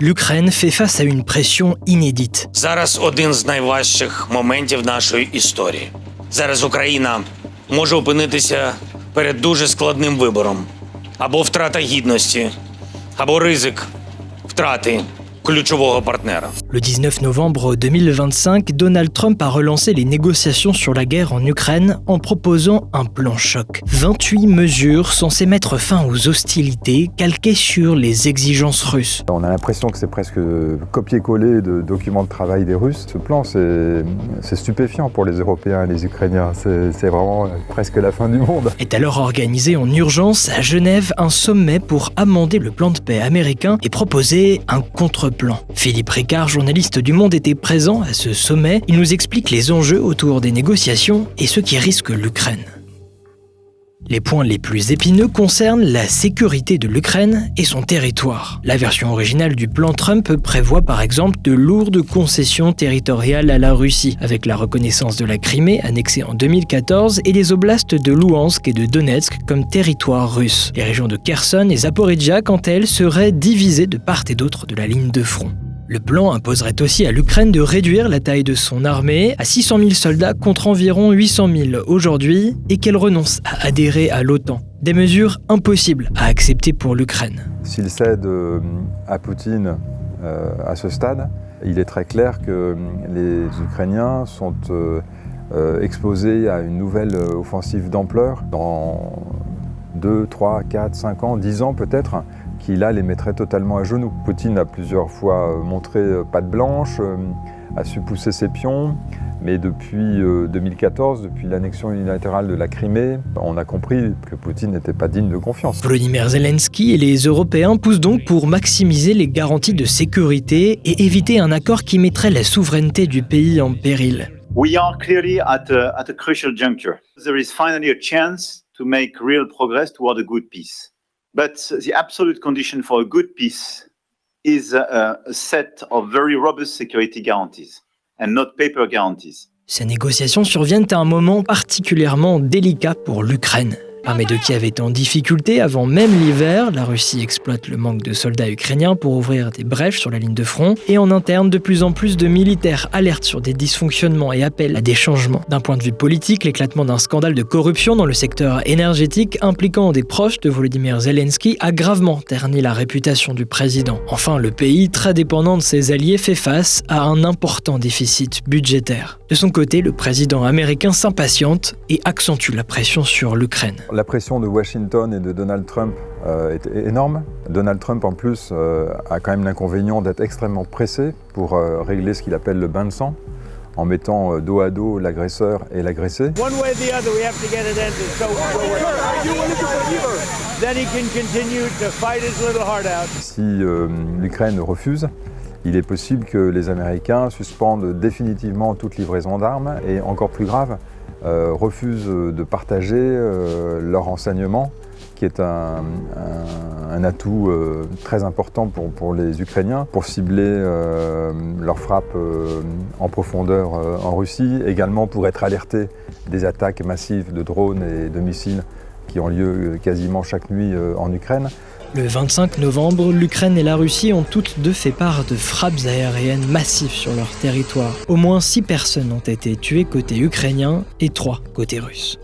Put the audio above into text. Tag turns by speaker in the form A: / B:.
A: l'Ukraine fait face à une pression inédite.
B: Зараз один з найважчих моментів нашої історії. Зараз Україна може опинитися перед дуже складним вибором. Або втрата гідності, або ризик втрати ключового партнера.
A: Le 19 novembre 2025, Donald Trump a relancé les négociations sur la guerre en Ukraine en proposant un plan choc. 28 mesures censées mettre fin aux hostilités calquées sur les exigences russes.
C: On a l'impression que c'est presque copier-coller de documents de travail des Russes. Ce plan, c'est stupéfiant pour les Européens et les Ukrainiens. C'est vraiment presque la fin du monde.
A: Est alors organisé en urgence à Genève un sommet pour amender le plan de paix américain et proposer un contre-plan. Philippe Ricard, journaliste du Monde, était présent à ce sommet. Il nous explique les enjeux autour des négociations et ce qui risque l'Ukraine. Les points les plus épineux concernent la sécurité de l'Ukraine et son territoire. La version originale du plan Trump prévoit par exemple de lourdes concessions territoriales à la Russie, avec la reconnaissance de la Crimée annexée en 2014 et les oblasts de Louhansk et de Donetsk comme territoire russe. Les régions de Kherson et Zaporijjia, quant à elles, seraient divisées de part et d'autre de la ligne de front. Le plan imposerait aussi à l'Ukraine de réduire la taille de son armée à 600 000 soldats contre environ 800 000 aujourd'hui et qu'elle renonce à adhérer à l'OTAN. Des mesures impossibles à accepter pour l'Ukraine.
C: S'il cède à Poutine à ce stade, il est très clair que les Ukrainiens sont exposés à une nouvelle offensive d'ampleur dans 2, 3, 4, 5 ans, 10 ans peut-être, qui là les mettrait totalement à genoux. Poutine a plusieurs fois montré patte blanche, a su pousser ses pions, mais depuis 2014, depuis l'annexion unilatérale de la Crimée, on a compris que Poutine n'était pas digne de confiance.
A: Volodymyr Zelensky et les Européens poussent donc pour maximiser les garanties de sécurité et éviter un accord qui mettrait la souveraineté du pays en péril.
D: We are clearly at a crucial juncture. There is finally a chance to make real progress toward a good peace. But the absolute condition for a good peace is a set of very robust security guarantees and not paper guarantees.
A: Ces négociations surviennent à un moment particulièrement délicat pour l'Ukraine. L'armée de Kiev est en difficulté avant même l'hiver. La Russie exploite le manque de soldats ukrainiens pour ouvrir des brèches sur la ligne de front. Et en interne, de plus en plus de militaires alertent sur des dysfonctionnements et appellent à des changements. D'un point de vue politique, l'éclatement d'un scandale de corruption dans le secteur énergétique impliquant des proches de Volodymyr Zelensky a gravement terni la réputation du président. Enfin, le pays, très dépendant de ses alliés, fait face à un important déficit budgétaire. De son côté, le président américain s'impatiente et accentue la pression sur l'Ukraine.
C: La pression de Washington et de Donald Trump est énorme. Donald Trump, en plus, a quand même l'inconvénient d'être extrêmement pressé pour régler ce qu'il appelle le bain de sang, en mettant dos à dos l'agresseur et l'agressé. Si l'Ukraine refuse, il est possible que les Américains suspendent définitivement toute livraison d'armes et, encore plus grave, refusent de partager leurs renseignements, qui est un atout très important pour les Ukrainiens, pour cibler leurs frappes en profondeur en Russie, également pour être alertés des attaques massives de drones et de missiles qui ont lieu quasiment chaque nuit en Ukraine.
A: Le 25 novembre, l'Ukraine et la Russie ont toutes deux fait part de frappes aériennes massives sur leur territoire. Au moins 6 personnes ont été tuées côté ukrainien et 3 côté russe.